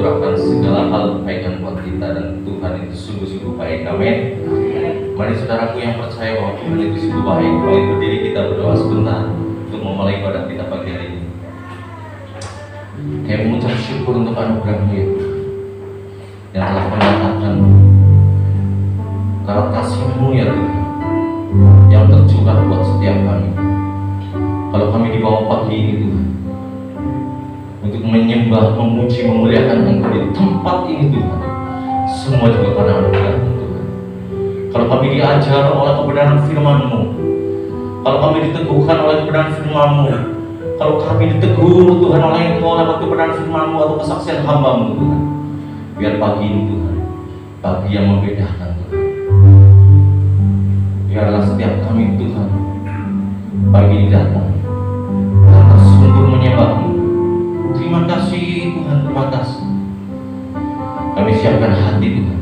mencurahkan segala hal kebaikan buat kita, dan Tuhan itu sungguh-sungguh baik. Amin. Mari saudaraku yang percaya bahwa Tuhan itu sungguh baik, mari berdiri kita berdoa sebentar untuk memulai ibadah kita pagi hari ini. Kami mengucap syukur untuk anugerah-Mu ya Tuhan, yang telah menyatakan lewat kasih-Mu ya Tuhan, yang tercurah buat setiap kami. Kalau kami dibawa pagi ini Tuhan, untuk menyembah, memuji, memuliakan Engkau di tempat ini Tuhan, semua juga karena anugerah-Mu Tuhan. Kalau kami diajar oleh kebenaran firman-Mu, kalau kami diteguhkan oleh kebenaran firman-Mu, kalau kami ditegur Tuhan oleh Engkau lewat kebenaran firman-Mu atau kesaksian hamba-Mu Tuhan, biar pagi ini Tuhan, pagi yang membedakan Tuhan. Biarlah setiap kami Tuhan, pagi ini datang karena sungguh menyembah-Mu. Terima kasih Tuhan, terima kasih. Kami siapkan hati Tuhan,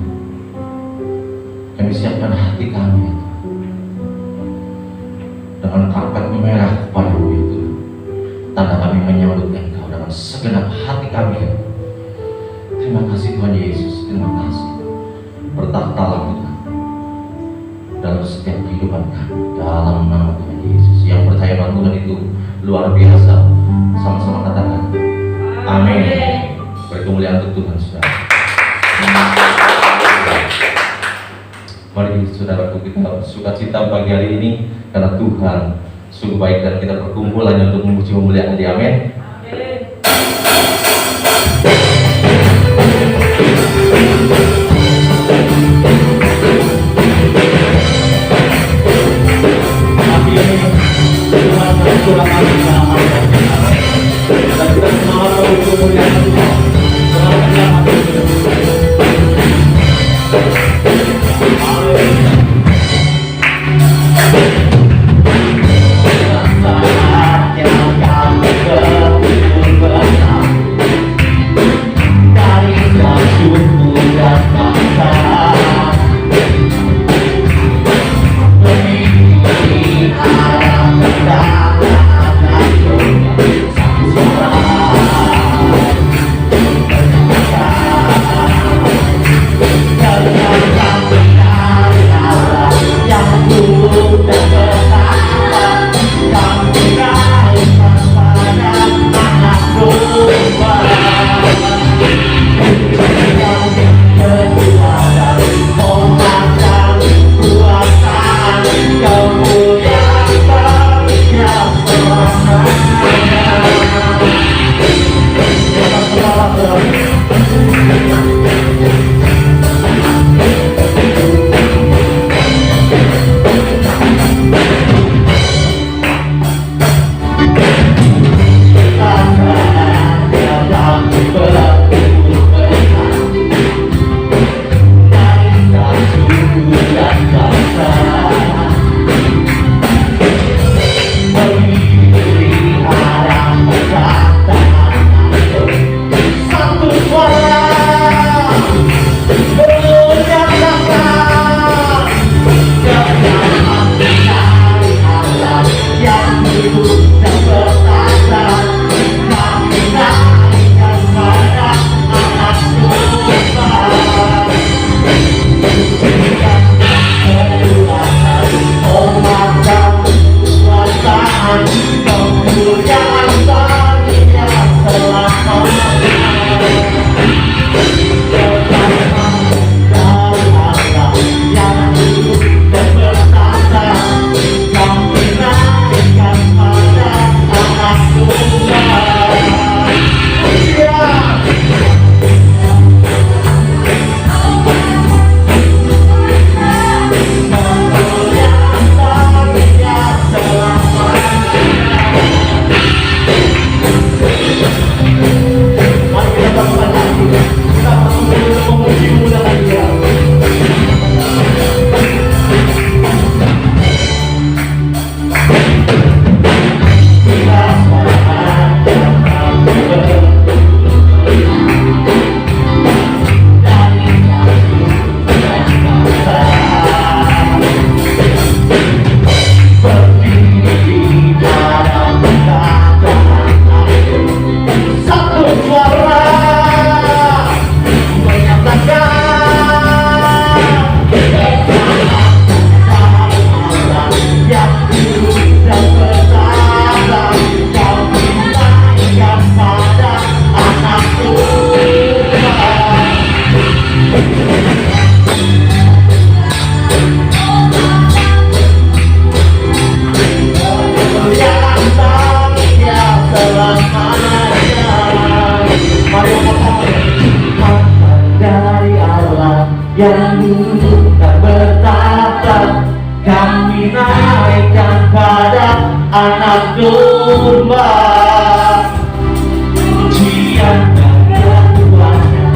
kami siapkan hati kami ya Tuhan, dengan karpet merah kepada-Mu ya Tuhan. Tanda kami menyambut Engkau dengan segenap hati kami ya. Terima kasih Tuhan Yesus, terima kasih. Bertakhtalah Tuhan dalam setiap kehidupan kami, dalam nama Tuhan Yesus. Yang percaya bahwa Tuhan itu luar biasa, sama-sama katakan amin. Berkemuliaan untuk Tuhan saudara. Mari saudaraku kita sukacita pagi hari ini karena Tuhan sungguh baik, dan kita berkumpul hanya untuk memuji memuliakan Dia. Amin. Satu suara yang dulu tak bertata, kami naikkan pada anak domba. Pujian dan kekuatan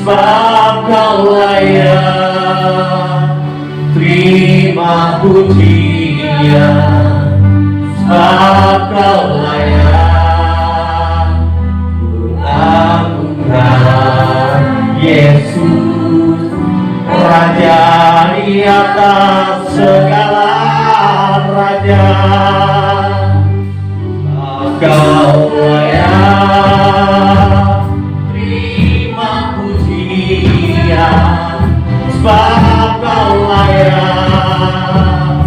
sebab kau layak terima pujian, sebab kau layak ku lakukan Yesus, Raja di atas segala raja. Kau layak terima pujian, sebab kau layak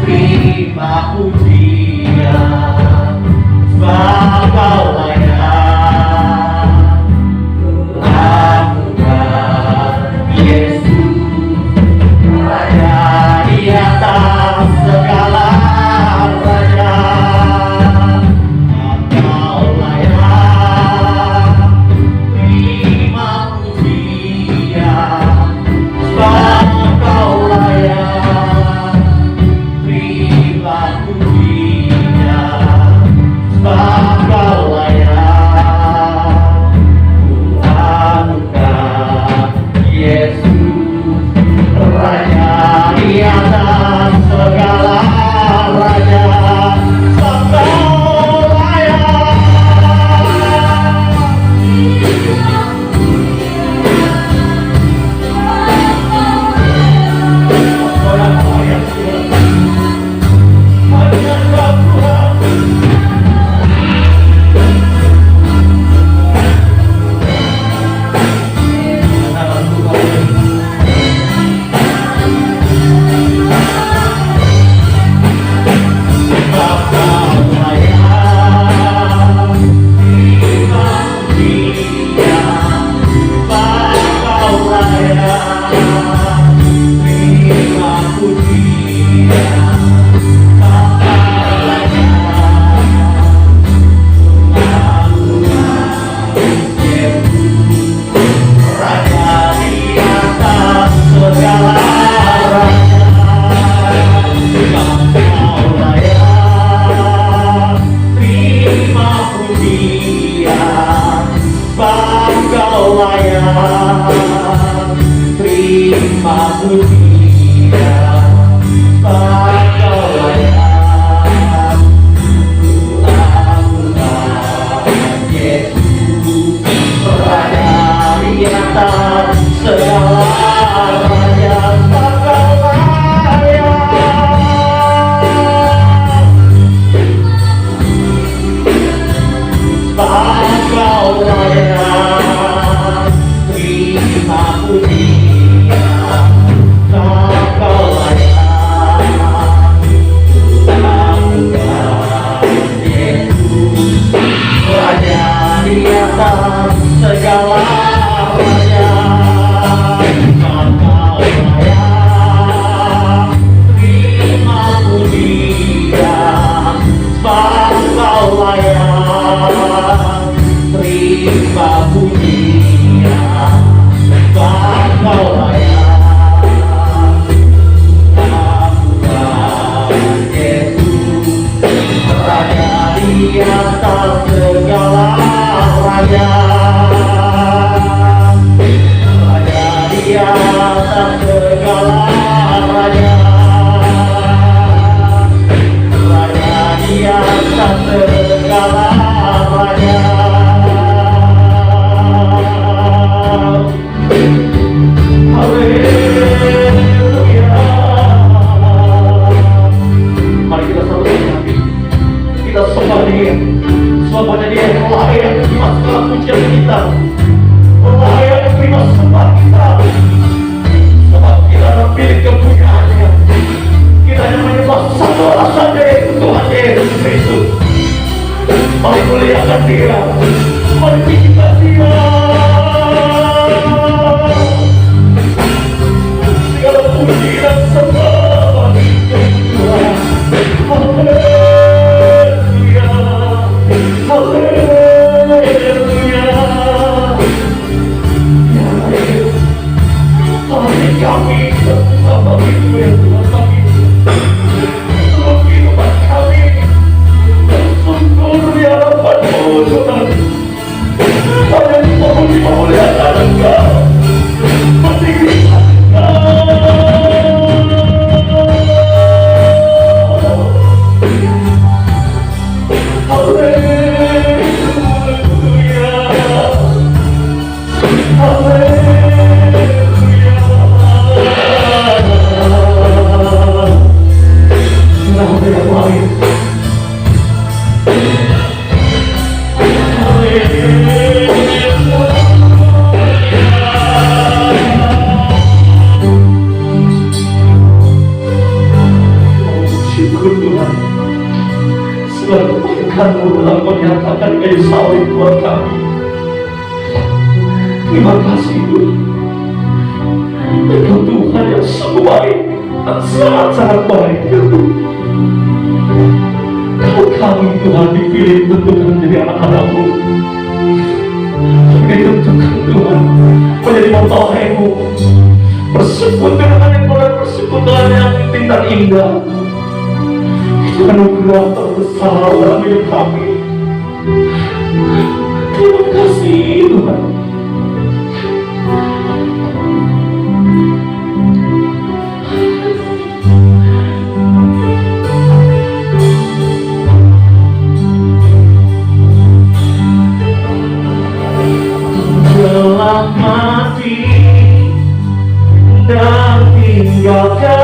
terima pujian, sebab kau layak lakukan Yesus, Raja di atas segala raja. Kau layak Kamu telah menyatakan kayu salib buat kami. Terima kasih Tuhan. Engkau Tuhan yang sungguh baik dan sangat-sangat baik. Kalau kami Tuhan dipilih tentukan menjadi anak-anak-Mu, ditentukan Tuhan menjadi mempelai-Mu, bersekutu dengan yang boleh bersekutu dengan yang indah indah. Anugerah terbesar dalam hidup kami. Terima kasih Tuhan. Telah mati dan tinggalkan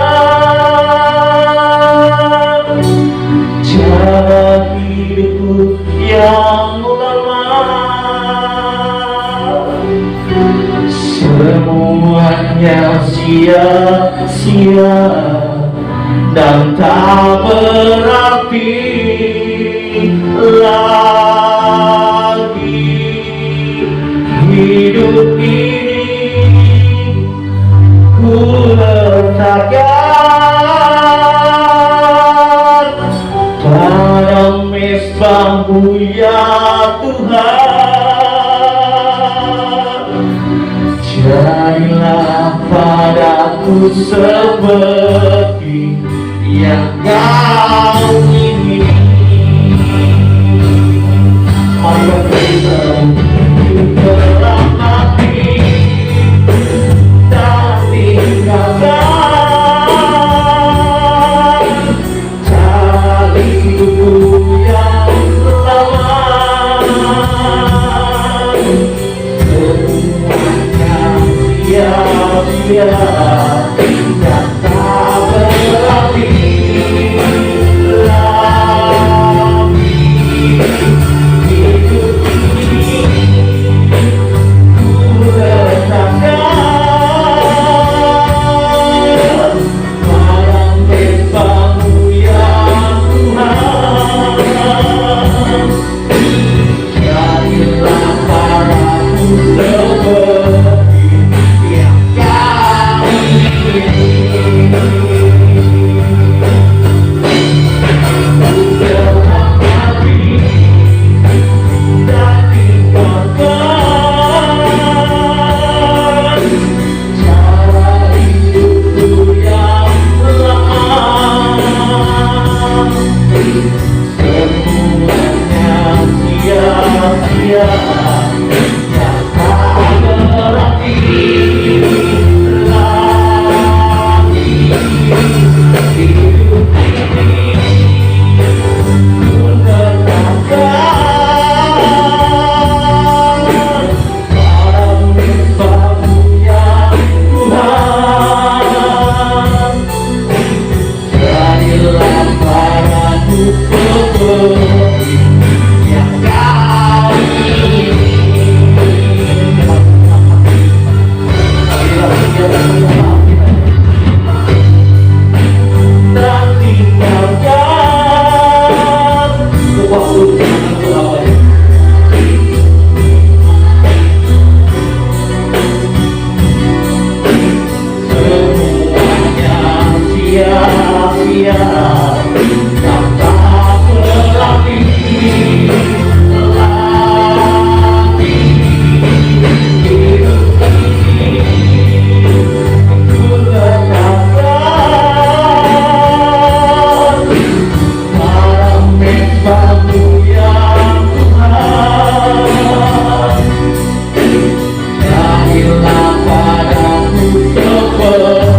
hidupku yang lama, semuanya sia-sia dan tak berarti lagi. Hidup ini ku letakkan pada mesbah-Mu ya Tuhan. Jadilah padaku seperti yang Kau ingini. Mari kita telah mati dan tinggal dia yang tak berarti lagi. Hidup ini ku letakkan dalam bentangmu ya Tuhan. Jadilah padaku seperti yang kau ingini. Ku dalam hati dan tinggalkan cara hidupku yang lama. Semuanya sia-sia yang tak berarti lagi. Hidup ini ku letakkan dalam bentangmu ya Tuhan. Jadilah padaku seperti yang kau dan tinggalkan waktu semuanya sia-sia yang tak berarti lagi. Hidup ini ku letakkan dalam bentangmu ya Tuhan. Jadilah padaku seperti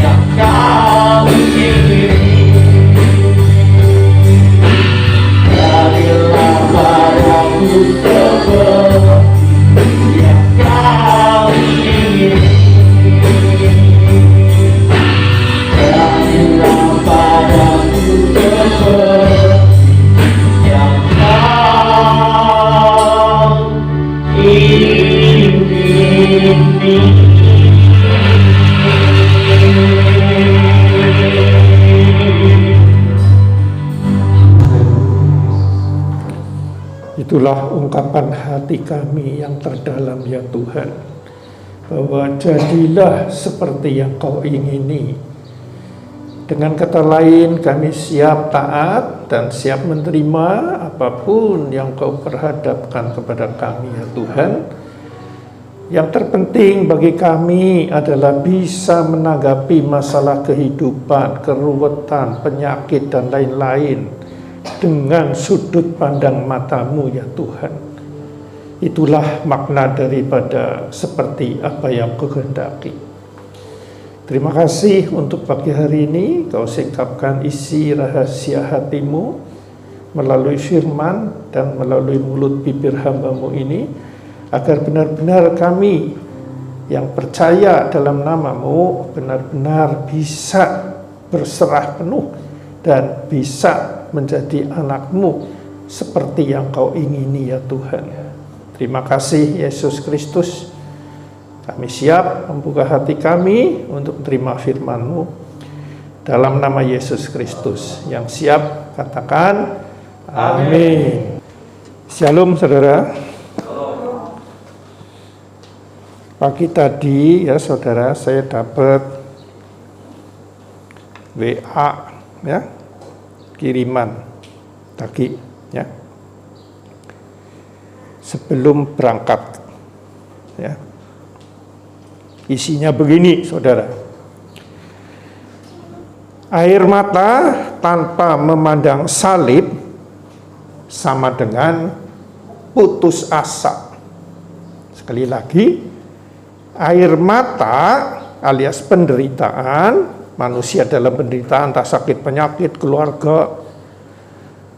yang kau ingini. Jadilah padaku seperti yang kau ingini. Jadilah padaku seperti yang kau Itulah ungkapan hati kami yang terdalam ya Tuhan, bahwa jadilah seperti yang Kau ingini. Dengan kata lain, kami siap taat dan siap menerima apapun yang Kau perhadapkan kepada kami ya Tuhan. Yang terpenting bagi kami adalah bisa menanggapi masalah kehidupan, keruwetan, penyakit, dan lain-lain dengan sudut pandang mata-Mu ya Tuhan. Itulah makna daripada seperti apa yang Kau kehendaki. Terima kasih untuk pagi hari ini Kau singkapkan isi rahasia hati-Mu melalui firman dan melalui mulut bibir hamba-Mu ini, agar benar-benar kami yang percaya dalam nama-Mu benar-benar bisa berserah penuh dan bisa menjadi anak-Mu seperti yang Kau ingini ya Tuhan. Terima kasih Yesus Kristus. Kami siap membuka hati kami untuk menerima firman-Mu. Dalam nama Yesus Kristus yang siap, katakan amin. Shalom saudara. Pagi tadi ya saudara, saya dapat WA ya, kiriman tadi ya, sebelum berangkat ya. Isinya begini saudara: air mata tanpa memandang salib sama dengan putus asa. Sekali lagi, air mata alias penderitaan, manusia dalam penderitaan, entah sakit penyakit, keluarga,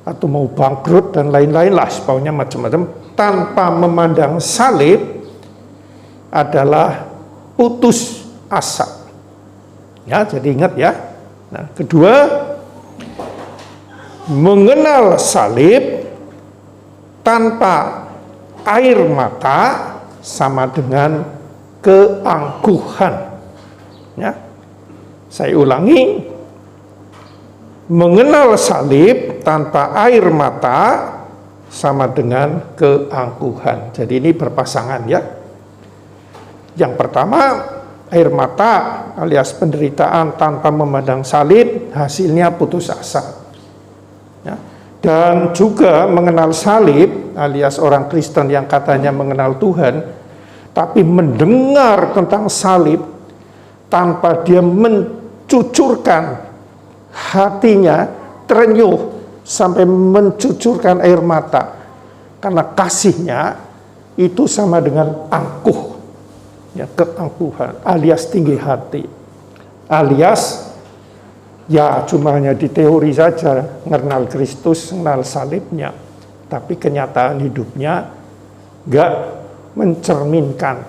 atau mau bangkrut dan lain-lain lah, sebagainya macam-macam, tanpa memandang salib adalah putus asa. Ya, jadi ingat ya. Nah, kedua, mengenal salib tanpa air mata sama dengan keangkuhan. Ya. Saya ulangi, mengenal salib tanpa air mata sama dengan keangkuhan. Jadi ini berpasangan ya. Yang pertama, air mata alias penderitaan tanpa memandang salib, hasilnya putus asa. Ya. Dan juga mengenal salib alias orang Kristen yang katanya mengenal Tuhan, tapi mendengar tentang salib tanpa dia mencucurkan hatinya, terenyuh sampai mencucurkan air mata karena kasihnya, itu sama dengan angkuh. Ya, keangkuhan alias tinggi hati, alias ya cuma hanya di teori saja mengenal Kristus, mengenal salibnya, tapi kenyataan hidupnya nggak mencerminkan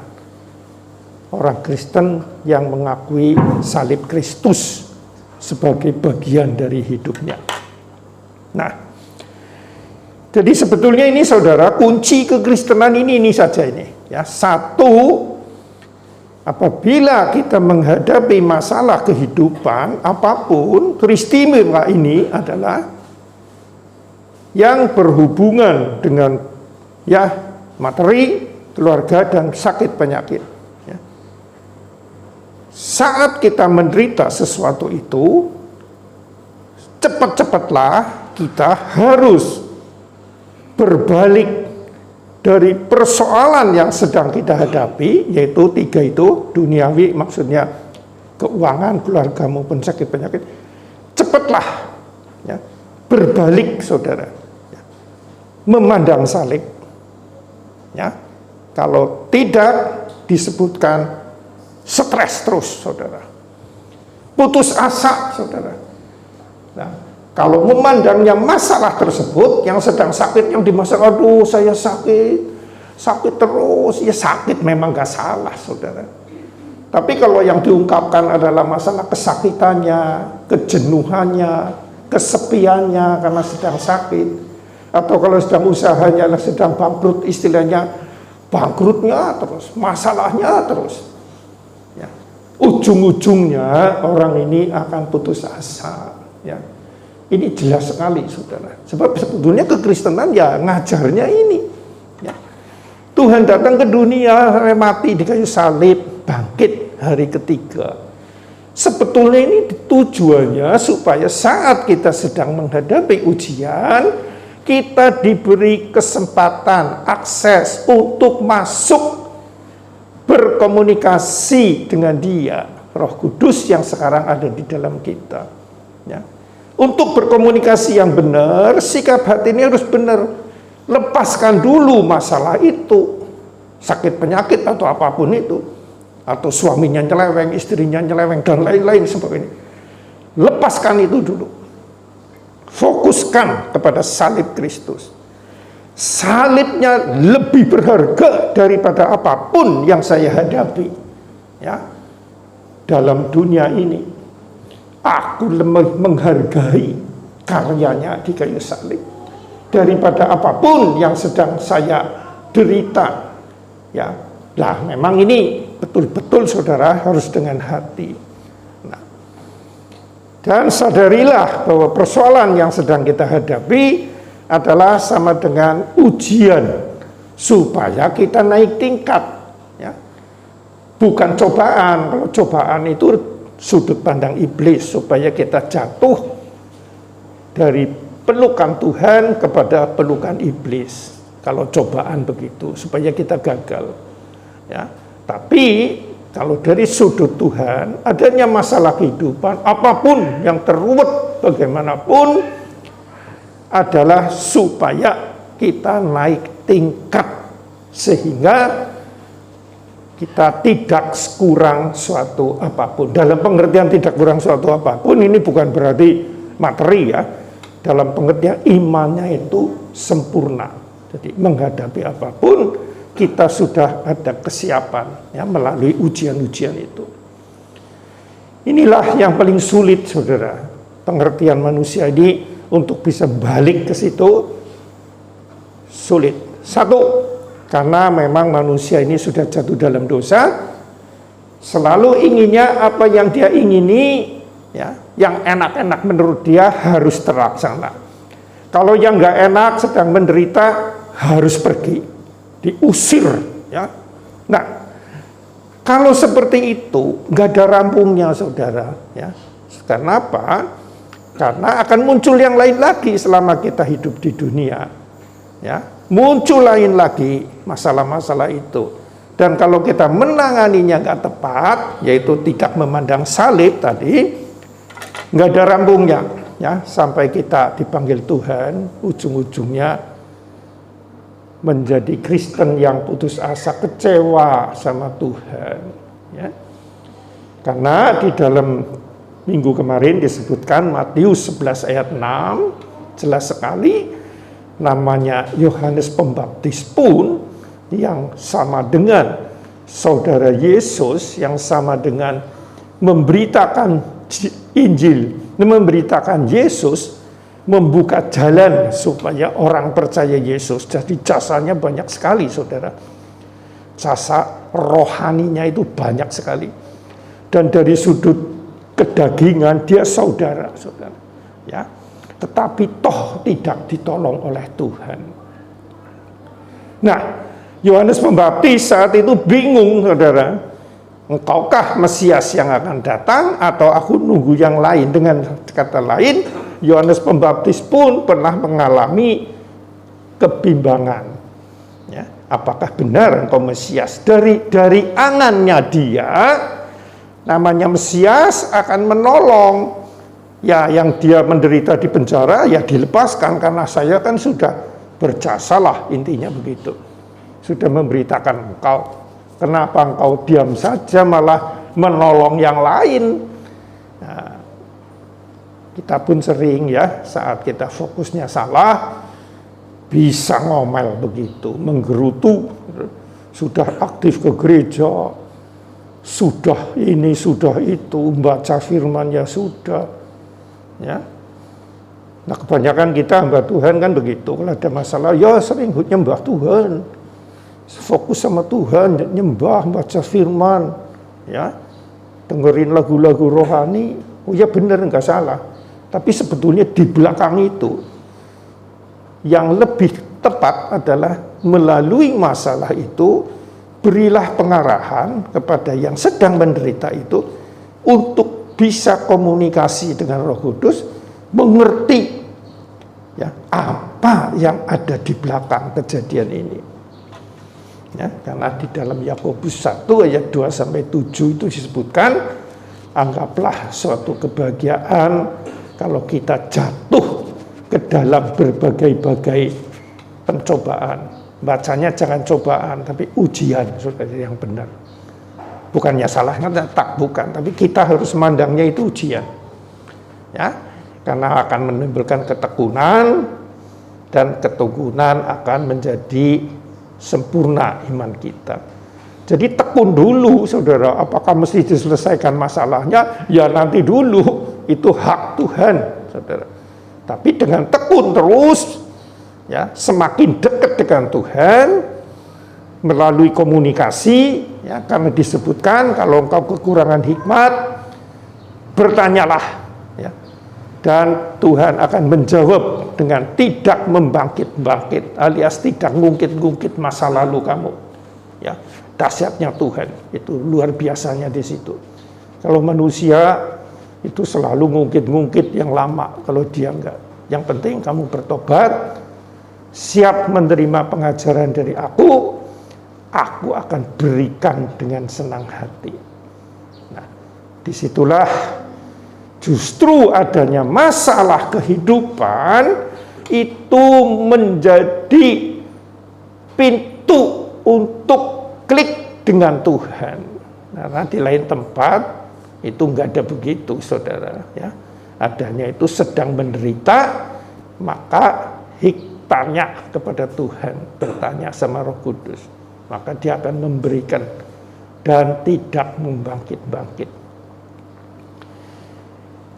orang Kristen yang mengakui salib Kristus sebagai bagian dari hidupnya. Nah, jadi sebetulnya ini saudara, kunci kekristenan ini saja ini. Ya, satu, apabila kita menghadapi masalah kehidupan apapun, peristiwa ini adalah yang berhubungan dengan ya materi, keluarga, dan sakit penyakit. Ya. Saat kita menderita sesuatu itu, cepat-cepatlah kita harus berbalik dari persoalan yang sedang kita hadapi, yaitu tiga itu, duniawi maksudnya keuangan, keluarga maupun sakit penyakit, cepatlah ya, berbalik saudara, ya, memandang salib. Ya, kalau tidak disebutkan stres terus saudara, putus asa saudara. Nah, kalau memandangnya masalah tersebut, yang sedang sakit, yang dimasak, aduh saya sakit terus, ya sakit memang gak salah saudara. Tapi kalau yang diungkapkan adalah masalah kesakitannya, kejenuhannya, kesepiannya karena sedang sakit, atau kalau sedang usahanya sedang bangkrut, istilahnya bangkrutnya terus, masalahnya terus. Ya. Ujung-ujungnya orang ini akan putus asa. Ya. Ini jelas sekali saudara. Sebab sebetulnya kekristenan ya ngajarnya ini. Ya. Tuhan datang ke dunia, mati di kayu salib, bangkit hari ketiga. Sebetulnya ini tujuannya supaya saat kita sedang menghadapi ujian, kita diberi kesempatan, akses untuk masuk berkomunikasi dengan Dia, Roh Kudus yang sekarang ada di dalam kita. Ya. Untuk berkomunikasi yang benar, sikap hati ini harus benar. Lepaskan dulu masalah itu, sakit penyakit atau apapun itu, atau suaminya nyeleweng, istrinya nyeleweng, dan lain-lain sebagainya. Lepaskan itu dulu. Fokuskan kepada salib Kristus. Salibnya lebih berharga daripada apapun yang saya hadapi. Ya, dalam dunia ini. Aku menghargai karyanya di kayu salib daripada apapun yang sedang saya derita. Ya, lah memang ini betul-betul saudara harus dengan hati. Nah, dan sadarilah bahwa persoalan yang sedang kita hadapi adalah sama dengan ujian supaya kita naik tingkat. Ya, bukan cobaan. Kalau cobaan itu sudut pandang iblis supaya kita jatuh dari pelukan Tuhan kepada pelukan iblis. Kalau cobaan begitu supaya kita gagal. Ya, tapi kalau dari sudut Tuhan, adanya masalah kehidupan apapun yang teruwet bagaimanapun adalah supaya kita naik tingkat sehingga kita tidak kurang suatu apapun. Dalam pengertian tidak kurang suatu apapun, ini bukan berarti materi ya. Dalam pengertian imannya itu sempurna. Jadi menghadapi apapun kita sudah ada kesiapan ya melalui ujian-ujian itu. Inilah yang paling sulit, saudara. Pengertian manusia ini untuk bisa balik ke situ sulit. Satu, karena memang manusia ini sudah jatuh dalam dosa, selalu inginnya apa yang dia ingini, ya, yang enak-enak menurut dia harus terlaksana. Kalau yang nggak enak sedang menderita harus pergi, diusir, ya. Nah, kalau seperti itu nggak ada rampungnya, saudara, ya. Karena apa? Karena akan muncul yang lain lagi selama kita hidup di dunia, ya. Muncul lain lagi masalah-masalah itu. Dan kalau kita menanganinya nggak tepat, yaitu tidak memandang salib tadi, nggak ada rampungnya, ya, sampai kita dipanggil Tuhan, ujung-ujungnya menjadi Kristen yang putus asa, kecewa sama Tuhan, ya. Karena di dalam minggu kemarin disebutkan Matius 11 ayat 6 jelas sekali, namanya Yohanes Pembaptis pun yang sama dengan saudara Yesus, yang sama dengan memberitakan Injil, memberitakan Yesus, membuka jalan supaya orang percaya Yesus. Jadi jasanya banyak sekali, saudara. Jasa rohaninya itu banyak sekali. Dan dari sudut kedagingan dia saudara, ya. Tetapi toh tidak ditolong oleh Tuhan. Nah, Yohanes Pembaptis saat itu bingung, saudara. Engkaukah Mesias yang akan datang atau aku nunggu yang lain? Dengan kata lain, Yohanes Pembaptis pun pernah mengalami kebimbangan. Ya, apakah benar engkau Mesias? Dari angannya dia, namanya Mesias akan menolong. Ya, yang dia menderita di penjara, ya dilepaskan karena saya kan sudah berjasalah, intinya begitu. Sudah memberitakan engkau. Kenapa engkau diam saja malah menolong yang lain? Nah, kita pun sering ya, saat kita fokusnya salah, bisa ngomel begitu, menggerutu. Sudah aktif ke gereja, sudah ini, sudah itu, baca firman ya sudah. Ya. Nah, kebanyakan kita hamba Tuhan kan begitu. Kalau ada masalah, ya sering nyembah Tuhan, fokus sama Tuhan, nyembah, baca firman, ya, dengerin lagu-lagu rohani. Oh ya benar, nggak salah. Tapi sebetulnya di belakang itu yang lebih tepat adalah melalui masalah itu berilah pengarahan kepada yang sedang menderita itu untuk bisa komunikasi dengan Roh Kudus, mengerti ya apa yang ada di belakang kejadian ini. Ya, karena di dalam Yakobus 1 ayat 2 sampai 7 itu disebutkan, anggaplah suatu kebahagiaan kalau kita jatuh ke dalam berbagai-bagai pencobaan. Bacanya jangan cobaan, tapi ujian, saudara, yang benar. Bukannya salahnya tak, bukan, tapi kita harus memandangnya itu ujian. Ya, karena akan menimbulkan ketekunan, dan ketekunan akan menjadi sempurna iman kita. Jadi tekun dulu, saudara. Apakah mesti diselesaikan masalahnya? Ya nanti dulu, itu hak Tuhan, saudara. Tapi dengan tekun terus, ya, semakin dekat dengan Tuhan melalui komunikasi, ya, karena disebutkan kalau engkau kekurangan hikmat, bertanyalah, ya, dan Tuhan akan menjawab dengan tidak membangkit-bangkit, alias tidak ngungkit-ngungkit masa lalu kamu. Ya, dahsyatnya Tuhan itu luar biasanya di situ. Kalau manusia itu selalu ngungkit-ngungkit yang lama, kalau dia enggak. Yang penting kamu bertobat, siap menerima pengajaran dari aku akan berikan dengan senang hati. Nah, disitulah justru adanya masalah kehidupan itu menjadi pintu untuk klik dengan Tuhan. Karena di lain tempat itu nggak ada begitu, saudara. Ya, adanya itu sedang menderita, maka tanya kepada Tuhan, bertanya sama Roh Kudus. maka dia akan memberikan dan tidak membangkit-bangkit.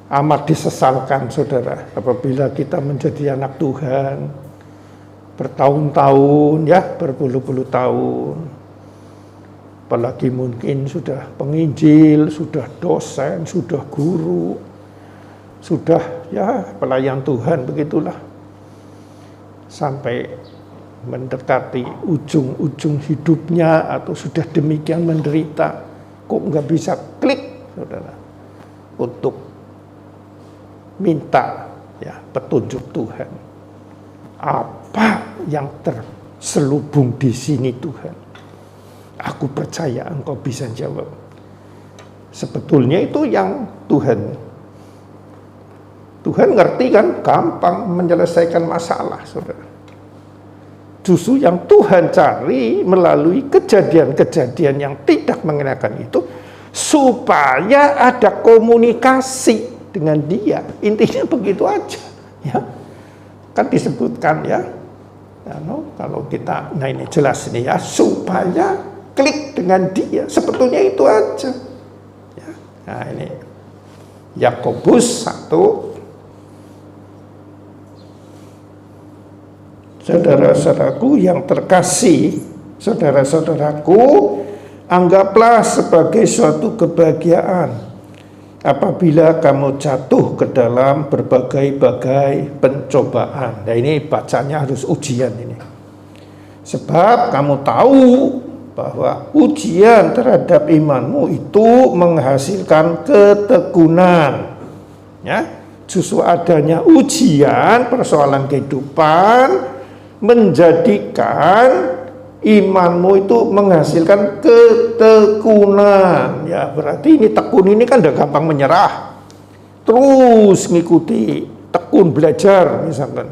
Amat disesalkan, saudara, apabila kita menjadi anak Tuhan bertahun-tahun, ya, berpuluh-puluh tahun, apalagi mungkin sudah penginjil, sudah dosen, sudah guru, sudah ya pelayan Tuhan, begitulah, sampai mendekati ujung-ujung hidupnya atau sudah demikian menderita, kok nggak bisa klik, saudara, untuk minta ya petunjuk Tuhan. Apa yang terselubung di sini, Tuhan? Aku percaya Engkau bisa jawab. Sebetulnya itu yang Tuhan ngerti kan, gampang menyelesaikan masalah, saudara. Justru yang Tuhan cari melalui kejadian-kejadian yang tidak mengenakan itu, supaya ada komunikasi dengan dia. Intinya begitu aja, ya. Kan disebutkan ya, kalau kita, nah ini jelas ini ya, supaya klik dengan dia. Sebetulnya itu aja. Ya. Nah ini Yakobus 1. Saudara-saudaraku yang terkasih, saudara-saudaraku, anggaplah sebagai suatu kebahagiaan apabila kamu jatuh ke dalam berbagai-bagai pencobaan. Nah ini bacanya harus ujian ini. Sebab kamu tahu bahwa ujian terhadap imanmu itu menghasilkan ketekunan. Ya, justru adanya ujian, persoalan kehidupan menjadikan imanmu itu menghasilkan ketekunan. Ya, berarti ini tekun ini kan udah gampang menyerah. Terus ngikuti, tekun belajar misalkan.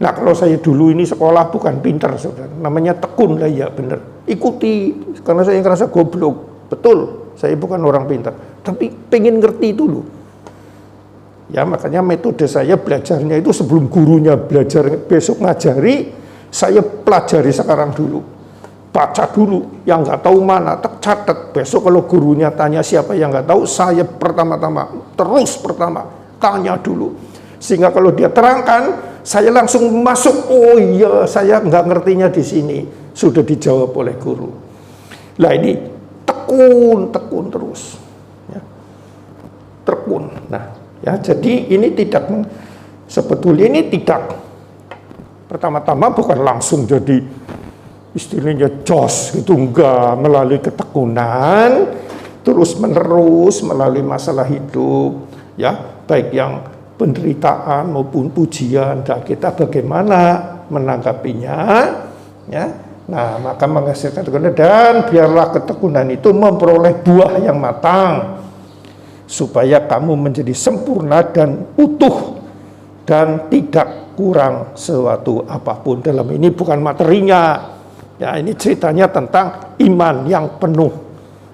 Nah, kalau saya dulu ini sekolah bukan pintar, saudara. Namanya tekun lah, ya benar. Ikuti, karena saya ngerasa goblok. Betul, saya bukan orang pintar. Tapi pengen ngerti dulu. Ya, makanya metode saya belajarnya itu sebelum gurunya belajar besok ngajari, saya pelajari sekarang dulu. Baca dulu, yang nggak tahu mana, catat. Besok kalau gurunya tanya siapa yang nggak tahu, saya pertama tanya dulu. Sehingga kalau dia terangkan, saya langsung masuk. Oh iya, saya nggak ngertinya di sini. Sudah dijawab oleh guru. Lah ini tekun terus. Ya. Tekun. Nah, ya, jadi ini sebetulnya ini tidak pertama-tama bukan langsung jadi istilahnya jos gitu, enggak, melalui ketekunan terus menerus melalui masalah hidup, ya, baik yang penderitaan maupun pujian, dan kita bagaimana menanggapinya, ya. Nah, maka menghasilkan ketekunan, dan biarlah ketekunan itu memperoleh buah yang matang, supaya kamu menjadi sempurna dan utuh dan tidak kurang suatu apapun. Dalam ini bukan materinya, ya, ini ceritanya tentang iman yang penuh,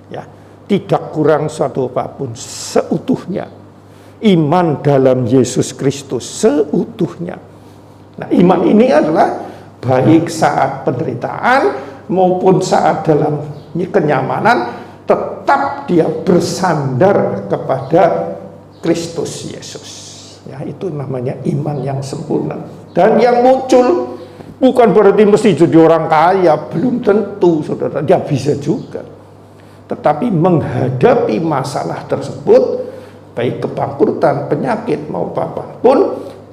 ya, tidak kurang suatu apapun, seutuhnya. Iman dalam Yesus Kristus seutuhnya. Nah, iman ini adalah baik saat penderitaan maupun saat dalam kenyamanan, tetap dia bersandar kepada Kristus Yesus. Ya, itu namanya iman yang sempurna. Dan yang muncul bukan berarti mesti jadi orang kaya, belum tentu, saudara. Dia bisa juga. Tetapi menghadapi masalah tersebut, baik kebangkrutan, penyakit maupun apapun,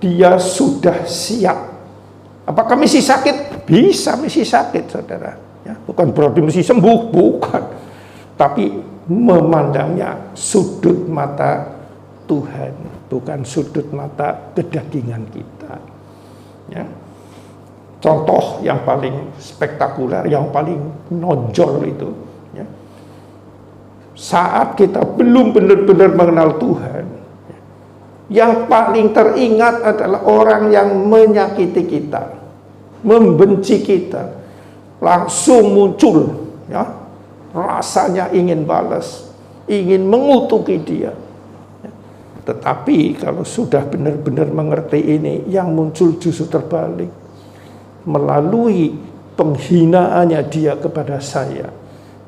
dia sudah siap. Apakah mesti sakit? Bisa mesti sakit, saudara. Ya, bukan berarti mesti sembuh, bukan. Tapi memandangnya sudut mata Tuhan, bukan sudut mata kedagingan kita. Ya. Contoh yang paling spektakuler, yang paling nonjol itu, ya, saat kita belum benar-benar mengenal Tuhan, yang paling teringat adalah orang yang menyakiti kita, membenci kita, langsung muncul, ya, rasanya ingin balas, ingin mengutuki dia. Tetapi kalau sudah benar-benar mengerti ini, yang muncul justru terbalik. Melalui penghinaannya dia kepada saya,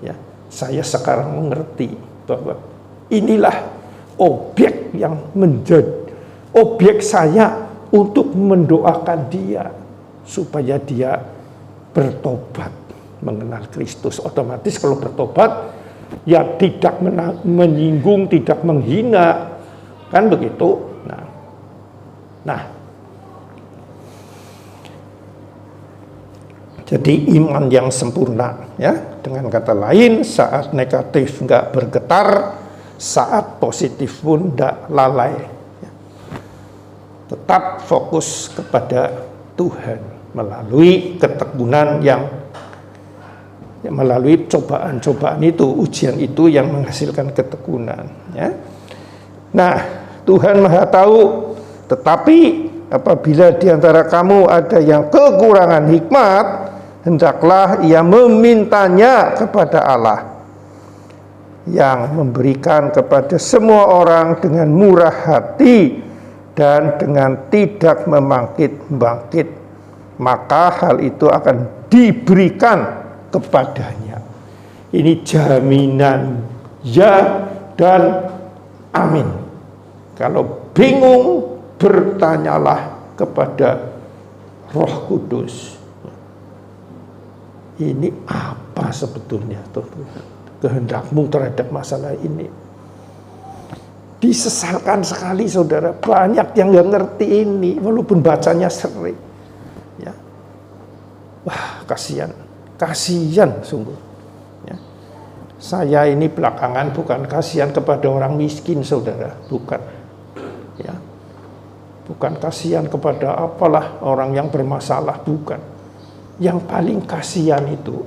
ya, saya sekarang mengerti bahwa inilah objek yang menjadi objek saya untuk mendoakan dia supaya dia bertobat mengenal Kristus. Otomatis kalau bertobat ya tidak menyinggung, tidak menghina, kan begitu. Nah, jadi iman yang sempurna, ya, dengan kata lain, saat negatif nggak bergetar, saat positif pun nggak lalai, ya. Tetap fokus kepada Tuhan melalui ketekunan yang melalui cobaan-cobaan itu, ujian itu yang menghasilkan ketekunan, ya. Nah, Tuhan Maha Tahu, tetapi apabila di antara kamu ada yang kekurangan hikmat, hendaklah ia memintanya kepada Allah yang memberikan kepada semua orang dengan murah hati dan dengan tidak membangkit-bangkit, maka hal itu akan diberikan kepadanya. Ini jaminan ya dan amin. Kalau bingung, bertanyalah kepada Roh Kudus. Ini apa sebetulnya Tuhan kehendakmu terhadap masalah ini? Disesalkan sekali saudara, banyak yang nggak ngerti ini walaupun bacanya sering, ya. Wah, kasihan sungguh, ya. Saya ini belakangan bukan kasihan kepada orang miskin saudara, bukan, ya, bukan kasihan kepada apalah orang yang bermasalah, bukan. Yang paling kasihan itu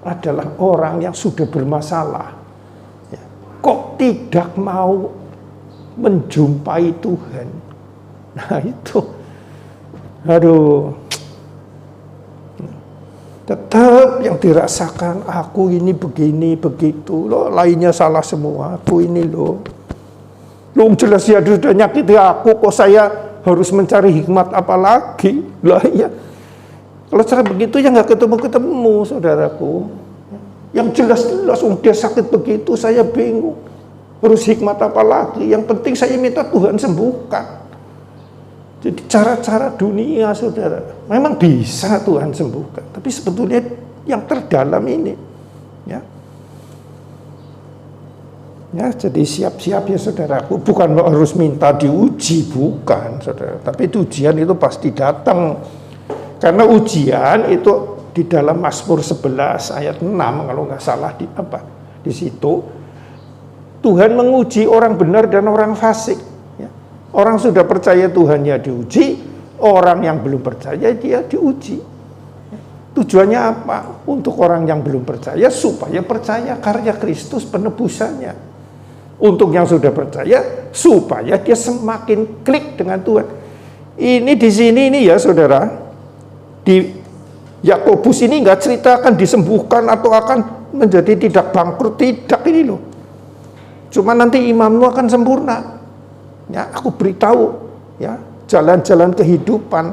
adalah orang yang sudah bermasalah, ya, kok tidak mau menjumpai Tuhan. Nah itu, aduh, tetap yang dirasakan, aku ini begini begitu loh, lainnya salah semua, aku ini loh jelas ya sudah nyakiti aku, kok saya harus mencari hikmat apa lagi lah, ya. Kalau cara begitu ya nggak ketemu saudaraku. Yang jelas-jelas dia sakit begitu, saya bingung. Harus hikmat apa lagi? Yang penting saya minta Tuhan sembuhkan. Jadi cara-cara dunia saudara, memang bisa Tuhan sembuhkan. Tapi sebetulnya yang terdalam ini, ya. Ya, jadi siap-siap ya saudaraku. Bukan harus minta diuji, bukan saudara. Tapi ujian itu pasti datang. Karena ujian itu di dalam Mazmur 11 ayat 6 kalau nggak salah di situ Tuhan menguji orang benar dan orang fasik, ya. Orang sudah percaya Tuhan ya diuji, orang yang belum percaya dia diuji. Tujuannya apa? Untuk orang yang belum percaya supaya percaya karya Kristus penebusannya. Untuk yang sudah percaya supaya dia semakin klik dengan Tuhan. Ini di sini ini ya saudara. Di Yakobus ini nggak cerita akan disembuhkan atau akan menjadi tidak bangkrut, tidak ini loh. Cuma nanti imanmu akan sempurna. Ya, aku beritahu ya jalan-jalan kehidupan.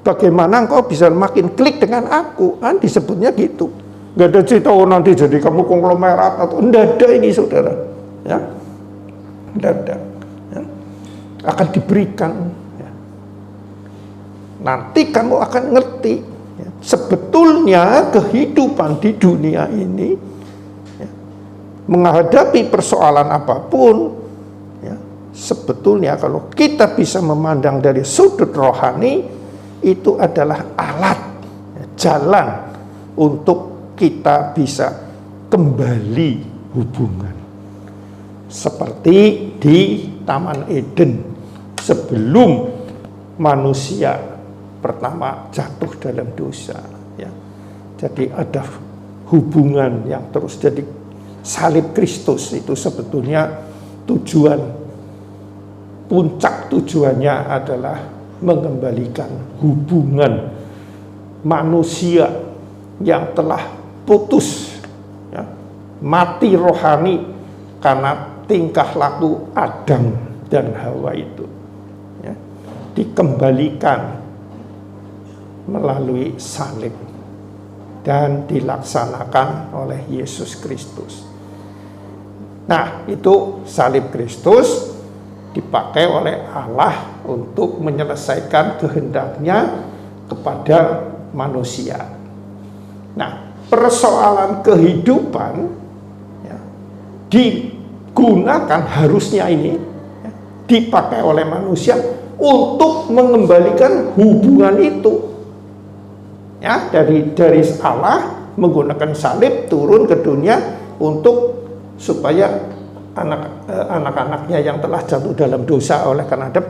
Bagaimana engkau bisa makin klik dengan aku? Kan disebutnya gitu. Nggak ada cerita nanti jadi kamu konglomerat atau enggak ada ini saudara. Ya, enggak ada. Ya. Akan diberikan. Nanti kamu akan ngerti, ya, sebetulnya kehidupan di dunia ini, ya, menghadapi persoalan apapun, ya, sebetulnya kalau kita bisa memandang dari sudut rohani, itu adalah alat, ya, jalan untuk kita bisa kembali hubungan. Seperti di Taman Eden sebelum manusia pertama jatuh dalam dosa, ya. Jadi ada hubungan yang terus. Jadi salib Kristus itu sebetulnya puncak tujuannya adalah mengembalikan hubungan manusia yang telah putus, ya, mati rohani karena tingkah laku Adam dan Hawa itu, ya, dikembalikan melalui salib. dan dilaksanakan oleh Yesus Kristus. Nah, itu salib Kristus dipakai oleh Allah untuk menyelesaikan kehendaknya kepada manusia. Nah, persoalan kehidupan ya, digunakan harusnya ini ya, dipakai oleh manusia untuk mengembalikan hubungan itu ya, dari Allah menggunakan salib turun ke dunia untuk supaya anak-anaknya yang telah jatuh dalam dosa oleh karena Adam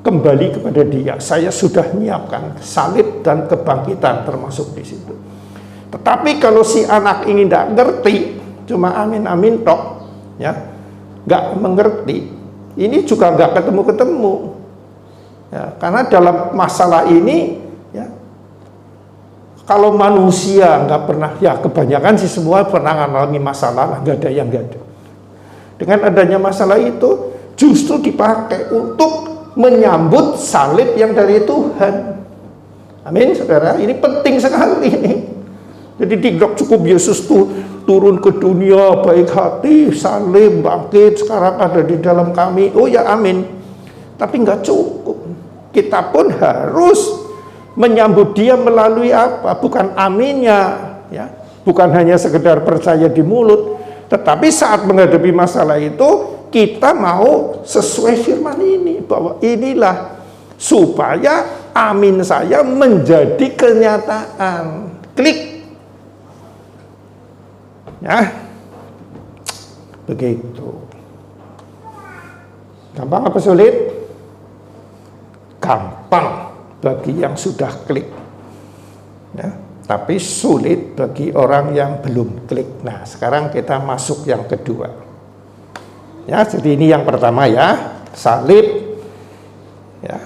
kembali kepada Dia. Saya sudah menyiapkan salib dan kebangkitan termasuk di situ. Tetapi kalau si anak ini tidak ngerti, cuma amin-amin tok, ya, nggak mengerti, ini juga nggak ketemu-ketemu. Ya, karena dalam masalah ini, ya, kalau manusia nggak pernah, ya kebanyakan sih semua pernah mengalami masalah, nggak ada yang nggak ada. Dengan adanya masalah itu, justru dipakai untuk menyambut salib yang dari Tuhan. Amin, saudara. Ini penting sekali ini. Jadi tidak cukup Yesus tuh turun ke dunia baik hati, salib, bangkit, sekarang ada di dalam kami. Oh ya, amin. Tapi nggak cukup. Kita pun harus menyambut Dia melalui apa? Bukan aminnya, ya. Bukan hanya sekedar percaya di mulut, tetapi saat menghadapi masalah itu kita mau sesuai firman ini, bahwa inilah supaya amin saya menjadi kenyataan. Klik. Ya. Begitu. Gampang apa sulit? Gampang bagi yang sudah klik. Ya. Tapi sulit bagi orang yang belum klik. Nah, sekarang kita masuk yang kedua. Ya, jadi ini yang pertama ya, salib, ya,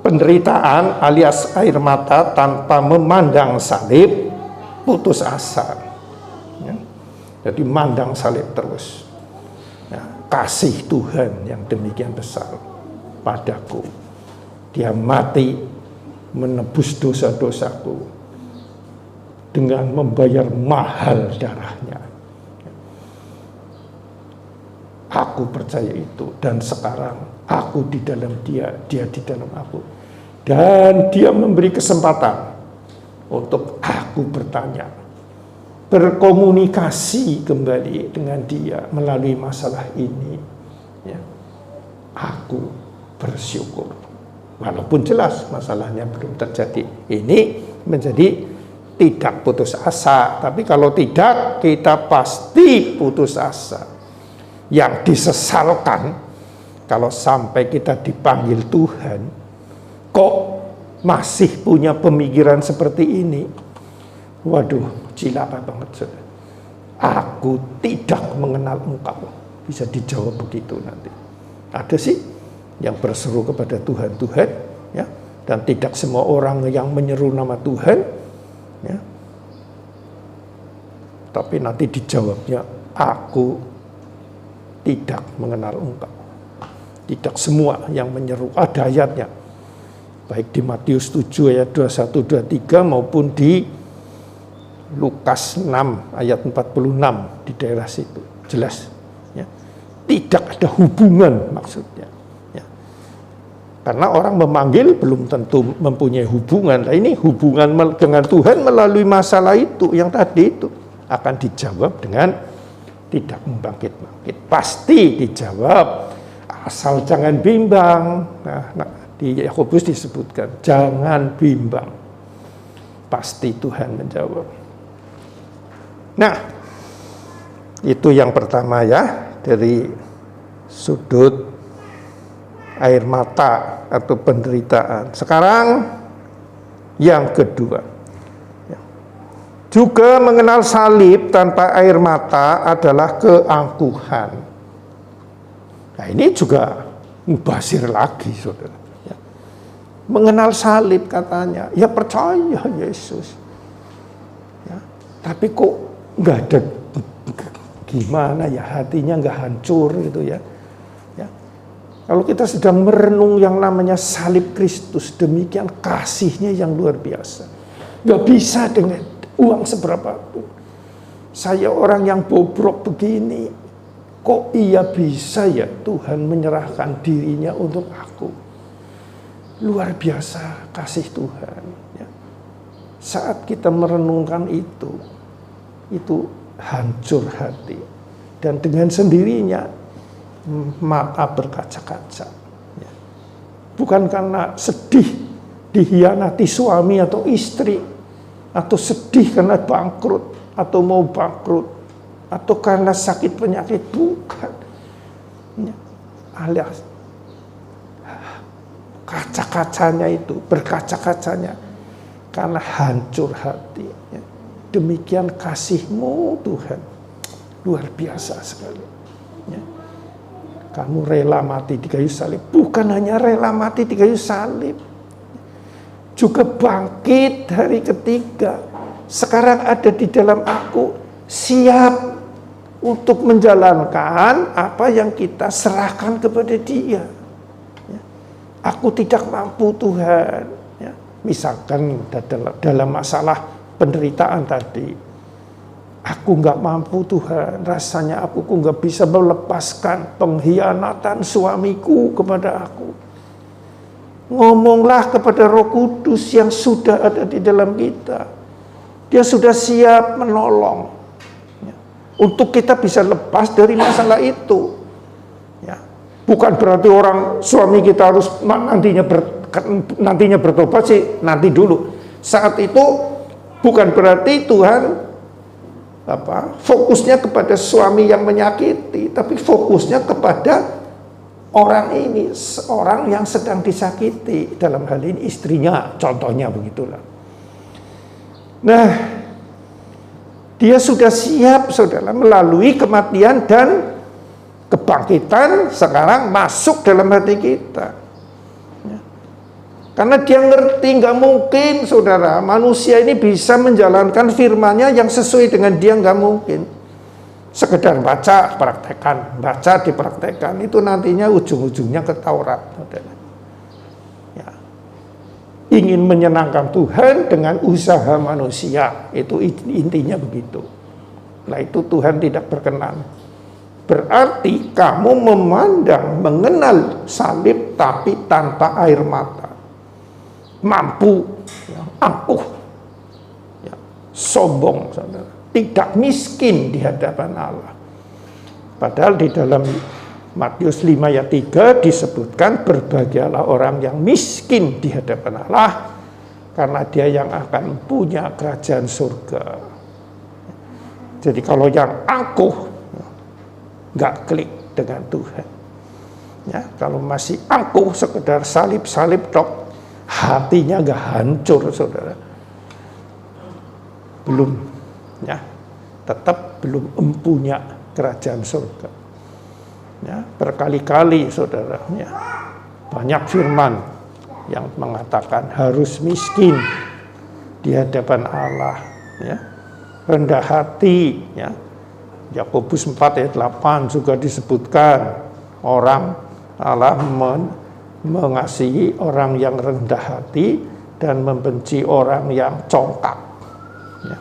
penderitaan alias air mata tanpa memandang salib, putus asa. Ya. Jadi mandang salib terus. Ya, kasih Tuhan yang demikian besar padaku. Dia mati menebus dosa-dosaku dengan membayar mahal darahnya. Aku percaya itu, dan sekarang aku di dalam Dia, Dia di dalam aku. Dan Dia memberi kesempatan untuk aku bertanya, berkomunikasi kembali dengan Dia melalui masalah ini. Ya. Aku bersyukur. Walaupun jelas masalahnya belum terjadi. Ini menjadi tidak putus asa, tapi kalau tidak, kita pasti putus asa. Yang disesalkan, kalau sampai kita dipanggil Tuhan, kok masih punya pemikiran seperti ini? Waduh, cilaka banget. Aku tidak mengenal Engkau. Bisa dijawab begitu nanti. Ada sih yang berseru kepada Tuhan, Tuhan, ya, dan tidak semua orang yang menyeru nama Tuhan, ya. Tapi nanti dijawabnya, aku tidak mengenal Engkau. Tidak semua yang menyeru, ada ayatnya. Baik di Matius 7 ayat 21-23 maupun di Lukas 6 ayat 46 di daerah situ. Jelas. Ya. Tidak ada hubungan maksudnya. Ya. Karena orang memanggil belum tentu mempunyai hubungan. Nah, ini hubungan dengan Tuhan melalui masalah itu yang tadi itu akan dijawab dengan tidak membangkit-bangkit. Pasti dijawab, asal jangan bimbang. Nah, di Yakobus disebutkan, jangan bimbang. Pasti Tuhan menjawab. Nah, itu yang pertama ya, dari sudut air mata atau penderitaan. Sekarang yang kedua. Juga mengenal salib tanpa air mata adalah keangkuhan. Nah, ini juga mubazir lagi, saudara. Ya. Mengenal salib katanya, ya percaya Yesus. Ya. Tapi kok nggak ada gimana ya, hatinya nggak hancur gitu ya. Ya. Kalau kita sedang merenung yang namanya salib Kristus, demikian kasihnya yang luar biasa. Nggak bisa dengan uang seberapapun. Saya orang yang bobrok begini, kok iya bisa ya Tuhan menyerahkan dirinya untuk aku? Luar biasa kasih Tuhan. Ya. Saat kita merenungkan itu hancur hati. Dan dengan sendirinya mata berkaca-kaca. Ya. Bukan karena sedih dihianati suami atau istri, atau sedih karena bangkrut, atau mau bangkrut, atau karena sakit penyakit, bukan. Ya. Alias kaca-kacanya itu, berkaca-kacanya karena hancur hati. Ya. Demikian kasih-Mu Tuhan, luar biasa sekali. Ya. Kamu rela mati di kayu salib, bukan hanya rela mati di kayu salib, juga bangkit hari ketiga. Sekarang ada di dalam aku, siap untuk menjalankan apa yang kita serahkan kepada Dia. Ya. Aku tidak mampu Tuhan. Ya. Misalkan dalam masalah penderitaan tadi, aku nggak mampu Tuhan. Rasanya aku nggak bisa melepaskan pengkhianatan suamiku kepada aku. Ngomonglah kepada Roh Kudus yang sudah ada di dalam kita. Dia sudah siap menolong ya, untuk kita bisa lepas dari masalah itu. Ya. Bukan berarti suami kita harus nantinya bertobat sih, nanti dulu. Saat itu bukan berarti Tuhan fokusnya kepada suami yang menyakiti, tapi fokusnya kepada orang ini, seorang yang sedang disakiti, dalam hal ini istrinya, contohnya begitulah. Nah, dia sudah siap, saudara, melalui kematian dan kebangkitan, sekarang masuk dalam hati kita. Ya. Karena dia ngerti, nggak mungkin, saudara, manusia ini bisa menjalankan firman-Nya yang sesuai dengan dia, nggak mungkin. Sekedar baca, praktekkan, baca, dipraktekkan, itu nantinya ujung-ujungnya ke Taurat, saudara. Ya. Ingin menyenangkan Tuhan dengan usaha manusia, itu intinya begitu. Nah, itu Tuhan tidak berkenan. Berarti kamu mengenal salib tapi tanpa air mata. Mampu, ya, angkuh, ya, sombong, saudara. Tidak miskin di hadapan Allah. Padahal di dalam Matius 5 ayat 3 disebutkan, berbahagialah orang yang miskin di hadapan Allah, karena dia yang akan punya kerajaan surga. Jadi kalau yang angkuh, nggak klik dengan Tuhan. Ya, kalau masih angkuh sekedar salib-salib tok, hatinya nggak hancur, saudara. Belum, ya, tetap belum empunya kerajaan surga. Ya, berkali-kali, saudara, ya, banyak firman yang mengatakan harus miskin di hadapan Allah, ya, rendah hati, ya. Yakobus 4 ayat 8 juga disebutkan orang Allah mengasihi orang yang rendah hati dan membenci orang yang congkak. Ya.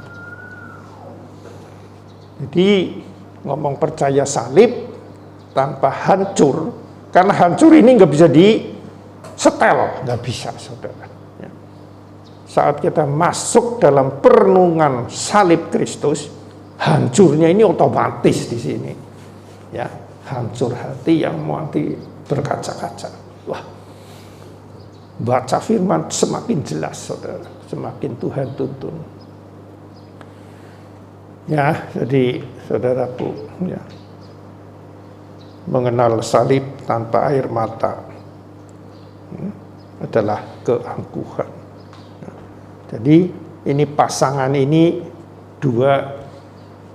Jadi ngomong percaya salib tanpa hancur, karena hancur ini nggak bisa disetel, nggak bisa, saudara. Ya. Saat kita masuk dalam perenungan salib Kristus, hancurnya ini otomatis di sini. Ya, hancur hati yang mati berkaca-kaca. Wah, baca firman semakin jelas, saudara, semakin Tuhan tuntun. Ya, jadi saudaraku, ya, mengenal salib tanpa air mata adalah keangkuhan. Jadi ini pasangan ini dua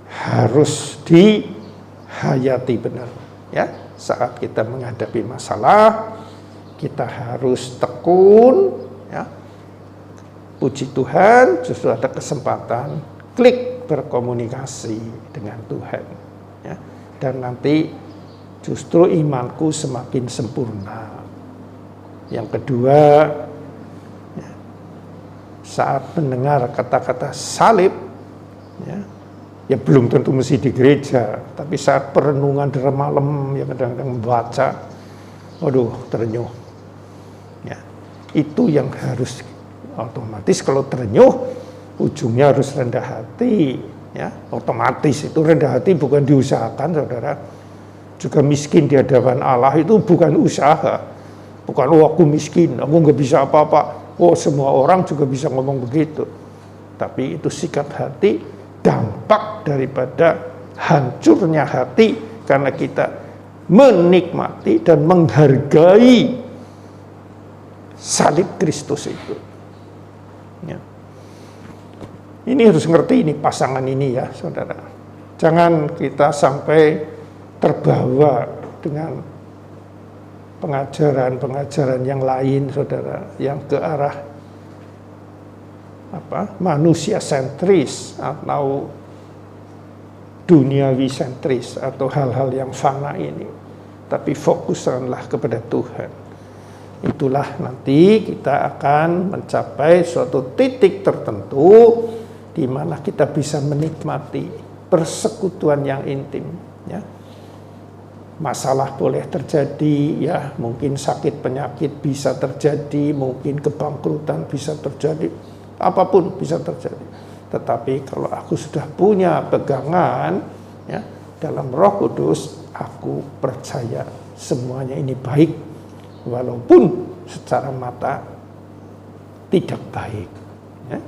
harus dihayati benar. Ya, saat kita menghadapi masalah, kita harus tekun. Ya, puji Tuhan, justru ada kesempatan klik berkomunikasi dengan Tuhan. Ya, dan nanti justru imanku semakin sempurna. Yang kedua, ya, saat mendengar kata-kata salib, Ya. Ya belum tentu mesti di gereja, tapi saat perenungan di malam yang kadang-kadang membaca, waduh terenyuh. Ya, itu yang harus otomatis kalau terenyuh, ujungnya harus rendah hati. Ya, otomatis itu rendah hati bukan diusahakan, saudara. Juga miskin di hadapan Allah itu bukan usaha, bukan aku miskin, aku nggak bisa apa-apa. Semua orang juga bisa ngomong begitu, tapi itu sikap hati. Dampak daripada hancurnya hati karena kita menikmati dan menghargai salib Kristus itu. Ya. Ini harus ngerti ini pasangan ini ya, saudara. Jangan kita sampai terbawa dengan pengajaran-pengajaran yang lain, saudara, yang ke arah manusia sentris atau duniawi sentris atau hal-hal yang fana ini, tapi fokuskanlah kepada Tuhan. Itulah nanti kita akan mencapai suatu titik tertentu di mana kita bisa menikmati persekutuan yang intim. Ya. Masalah boleh terjadi, ya mungkin sakit penyakit bisa terjadi, mungkin kebangkrutan bisa terjadi. Apapun bisa terjadi. Tetapi kalau aku sudah punya pegangan ya, dalam Roh Kudus, aku percaya semuanya ini baik, walaupun secara mata tidak baik. Ya.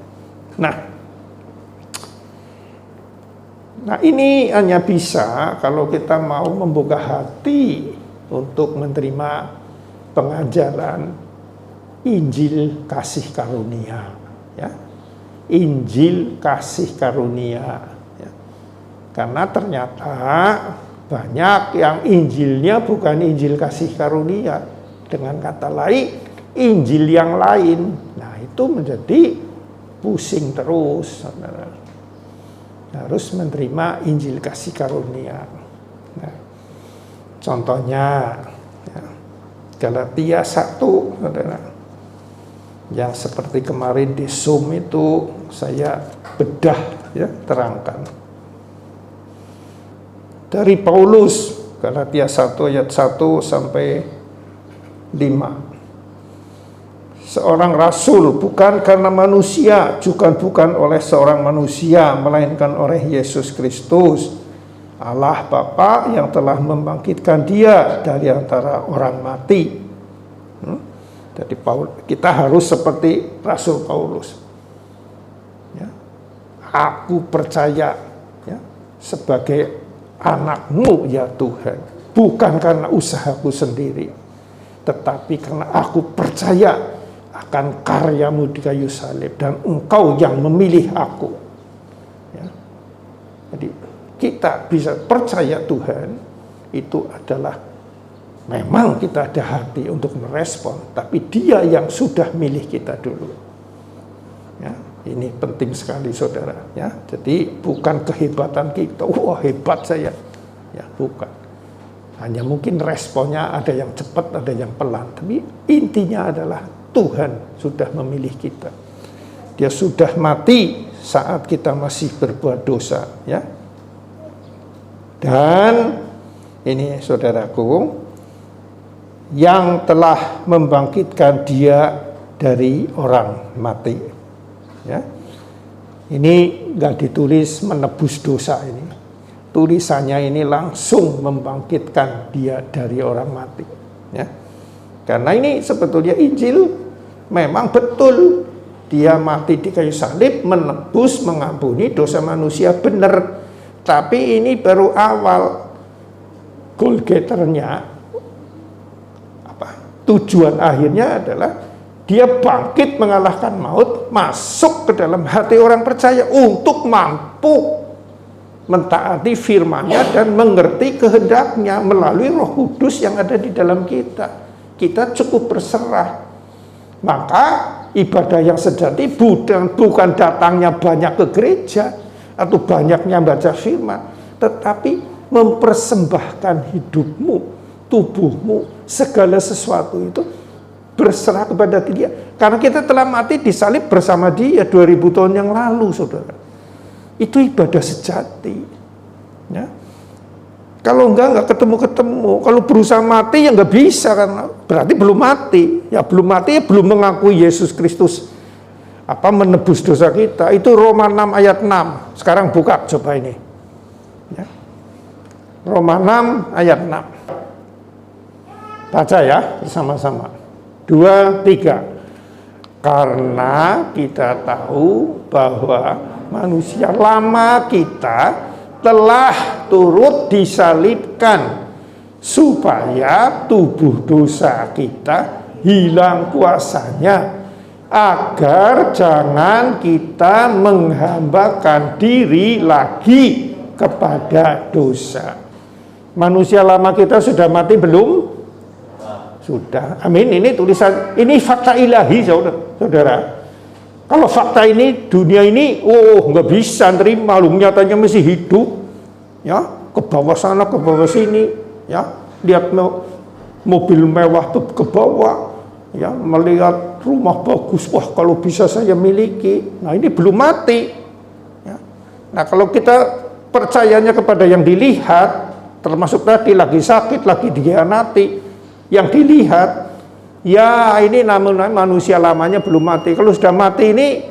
Nah ini hanya bisa kalau kita mau membuka hati untuk menerima pengajaran Injil kasih karunia. Ya, Injil kasih karunia ya. Karena ternyata banyak yang Injilnya bukan Injil kasih karunia, dengan kata lain Injil yang lain. Nah itu menjadi pusing terus, saudara. Harus menerima Injil kasih karunia. Nah, contohnya ya, Galatia 1, saudara, yang seperti kemarin di Zoom itu saya bedah ya, terangkan. Dari Paulus, Galatia 1 ayat 1 sampai 5. Seorang rasul bukan karena manusia, juga bukan oleh seorang manusia, melainkan oleh Yesus Kristus, Allah Bapa yang telah membangkitkan dia dari antara orang mati. Jadi kita harus seperti Rasul Paulus. Ya. Aku percaya ya, sebagai anak-Mu ya Tuhan, bukan karena usahaku sendiri, tetapi karena aku percaya akan karya-Mu di kayu salib dan Engkau yang memilih aku. Ya. Jadi kita bisa percaya Tuhan itu adalah memang kita ada hati untuk merespon, tapi Dia yang sudah milih kita dulu. Ya, ini penting sekali, saudara. Ya, jadi bukan kehebatan kita, wah hebat saya, ya bukan. Hanya mungkin responnya ada yang cepat, ada yang pelan. Tapi intinya adalah Tuhan sudah memilih kita. Dia sudah mati saat kita masih berbuat dosa. Ya. Dan ini saudaraku, yang telah membangkitkan dia dari orang mati. Ya. Ini nggak ditulis menebus dosa ini. Tulisannya ini langsung membangkitkan dia dari orang mati. Ya. Karena ini sebetulnya Injil memang betul. Dia mati di kayu salib, menebus, mengampuni dosa manusia, benar. Tapi ini baru awal. Goal-getternya, tujuan akhirnya adalah dia bangkit mengalahkan maut, masuk ke dalam hati orang percaya untuk mampu mentaati firman-Nya dan mengerti kehendaknya melalui Roh Kudus yang ada di dalam kita. Kita cukup berserah. Maka ibadah yang sejati bukan datangnya banyak ke gereja atau banyaknya baca firman, tetapi mempersembahkan hidupmu, tubuhmu, segala sesuatu itu berserah kepada Dia. Karena kita telah mati disalib bersama Dia 2000 tahun yang lalu, saudara. Itu ibadah sejati. Ya. Kalau nggak ketemu-ketemu. Kalau berusaha mati ya nggak bisa, karena berarti belum mati. Ya belum mati, ya belum mengakui Yesus Kristus menebus dosa kita. Itu Roma 6 ayat 6. Sekarang buka coba ini. Ya. Roma 6 ayat 6. Baca ya bersama-sama. 2, 3. Karena kita tahu bahwa manusia lama kita telah turut disalibkan supaya tubuh dosa kita hilang kuasanya, agar jangan kita menghambakan diri lagi kepada dosa. Manusia lama kita sudah mati belum? Sudah. Amin. Ini tulisan, ini fakta ilahi, saudara. Kalau fakta ini, dunia ini, nggak bisa terima, nyatanya masih hidup, ya, ke bawah sana, ke bawah sini, ya, lihat mobil mewah tuh ke bawah, ya, melihat rumah bagus, wah kalau bisa saya miliki. Nah ini belum mati. Ya. Nah kalau kita percayanya kepada yang dilihat, termasuk tadi lagi sakit, lagi dikhianati, yang dilihat. Ya ini namun manusia lamanya belum mati. Kalau sudah mati ini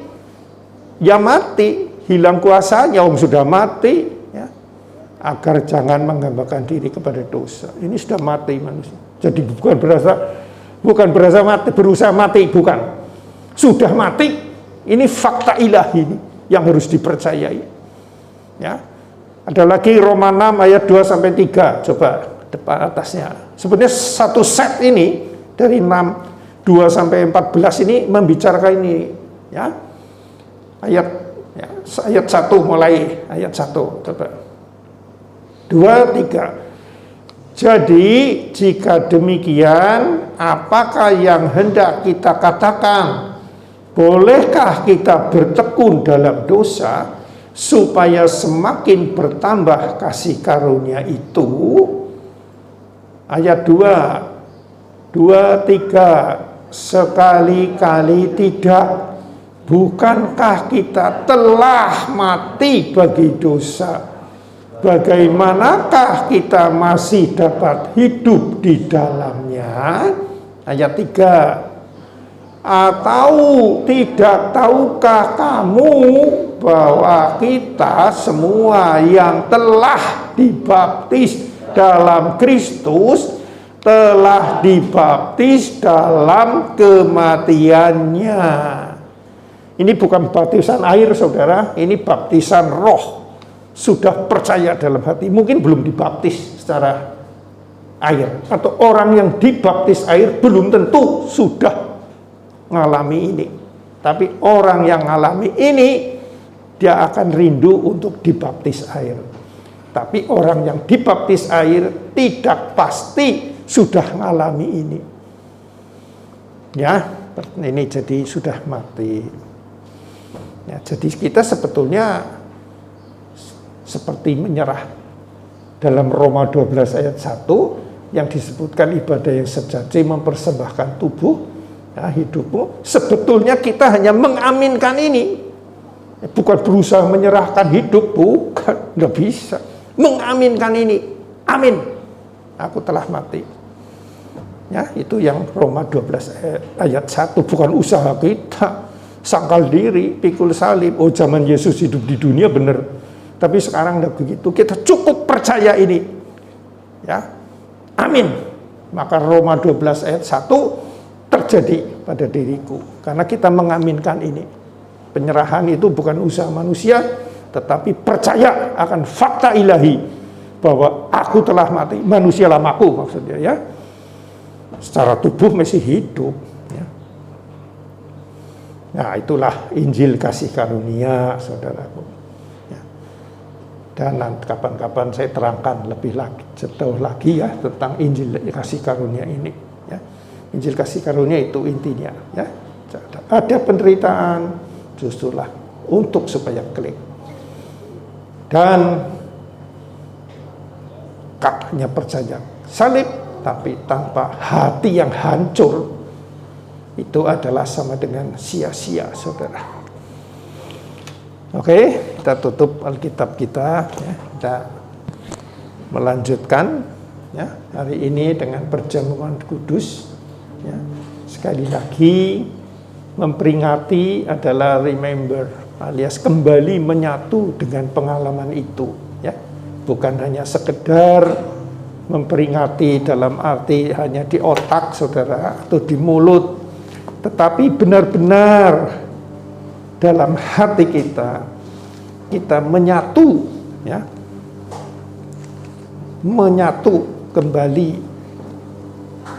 ya mati, hilang kuasanya, sudah mati, ya. Agar jangan menghambakan diri kepada dosa. Ini sudah mati manusia. Jadi bukan berasa mati, berusaha mati, bukan. Sudah mati. Ini fakta ilahi ini yang harus dipercayai. Ya. Ada lagi Roma 6 ayat 2 sampai 3. Coba depan atasnya. Sebenarnya satu set ini dari 6, 2 sampai 14 ini membicarakan ini, ya. Ayat 1 mulai, ayat 1, coba. 2, 3. Jadi, jika demikian, apakah yang hendak kita katakan? Bolehkah kita bertekun dalam dosa, supaya semakin bertambah kasih karunia itu? Ayat 2, 3, sekali-kali tidak. Bukankah kita telah mati bagi dosa? Bagaimanakah kita masih dapat hidup di dalamnya? Ayat 3. Atau tidak tahukah kamu bahwa kita semua yang telah dibaptis dalam Kristus telah dibaptis dalam kematiannya. Ini bukan baptisan air, saudara. Ini baptisan roh. Sudah percaya dalam hati. Mungkin belum dibaptis secara air. Atau orang yang dibaptis air belum tentu sudah mengalami ini. Tapi orang yang mengalami ini, dia akan rindu untuk dibaptis air. Tapi orang yang dibaptis air tidak pasti sudah mengalami ini. Ya, ini jadi sudah mati. Ya, jadi kita sebetulnya seperti menyerah. Dalam Roma 12 ayat 1 yang disebutkan ibadah yang sejati mempersembahkan tubuh, ya, hidupmu. Sebetulnya kita hanya mengaminkan ini. Bukan berusaha menyerahkan hidup, bukan, nggak bisa. Mengaminkan ini, amin. Aku telah mati. Ya, itu yang Roma 12 ayat 1, bukan usaha kita. Sangkal diri, pikul salib. Oh, zaman Yesus hidup di dunia benar. Tapi sekarang enggak begitu. Kita cukup percaya ini. Ya. Amin. Maka Roma 12 ayat 1 terjadi pada diriku. Karena kita mengaminkan ini. Penyerahan itu bukan usaha manusia, tetapi percaya akan fakta ilahi bahwa aku telah mati. Manusia lamaku maksudnya, ya. Secara tubuh masih hidup, ya. Nah, itulah Injil kasih karunia, saudaraku. Ya. Dan kapan-kapan saya terangkan lebih jauh lagi ya tentang Injil kasih karunia ini. Ya. Injil kasih karunia itu intinya, ya. Ada penderitaan, justrulah untuk supaya klik. Dan katanya percaya salib, tapi tanpa hati yang hancur, itu adalah sama dengan sia-sia, saudara. Oke, kita tutup Alkitab kita, ya. Kita melanjutkan ya hari ini dengan perjamuan kudus. Ya. Sekali lagi memperingati adalah remember, alias kembali menyatu dengan pengalaman itu. Ya, bukan hanya sekedar memperingati dalam arti hanya di otak saudara atau di mulut, tetapi benar-benar dalam hati kita menyatu, ya, menyatu kembali,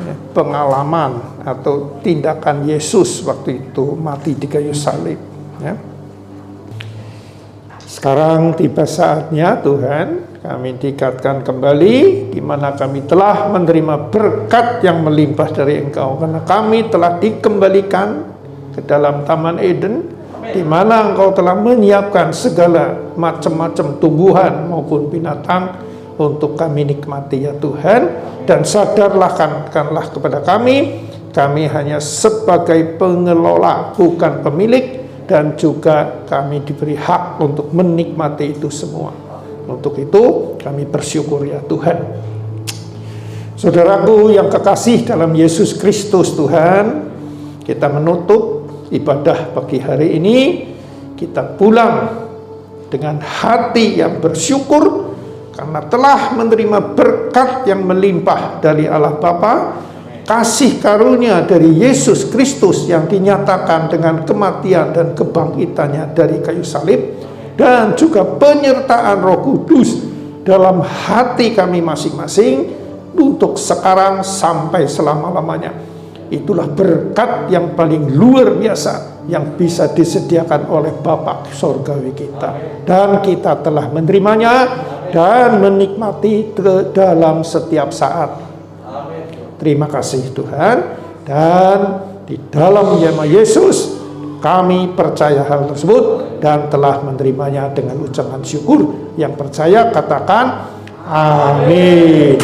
ya, pengalaman atau tindakan Yesus waktu itu mati di kayu salib. Ya. Sekarang tiba saatnya Tuhan kami diingatkan kembali di mana kami telah menerima berkat yang melimpah dari Engkau, karena kami telah dikembalikan ke dalam Taman Eden, di mana Engkau telah menyiapkan segala macam-macam tumbuhan maupun binatang untuk kami nikmati ya Tuhan. Dan sadarlah kepada kami hanya sebagai pengelola bukan pemilik, dan juga kami diberi hak untuk menikmati itu semua. Untuk itu kami bersyukur ya Tuhan. Saudaraku yang kekasih dalam Yesus Kristus Tuhan, kita menutup ibadah pagi hari ini, kita pulang dengan hati yang bersyukur karena telah menerima berkat yang melimpah dari Allah Bapa, kasih karunia dari Yesus Kristus yang dinyatakan dengan kematian dan kebangkitannya dari kayu salib, dan juga penyertaan Roh Kudus dalam hati kami masing-masing untuk sekarang sampai selama-lamanya. Itulah berkat yang paling luar biasa yang bisa disediakan oleh Bapa Sorgawi kita, dan kita telah menerimanya dan menikmati dalam setiap saat. Terima kasih Tuhan, dan di dalam nama Yesus kami percaya hal tersebut dan telah menerimanya dengan ucapan syukur. Yang percaya katakan amin.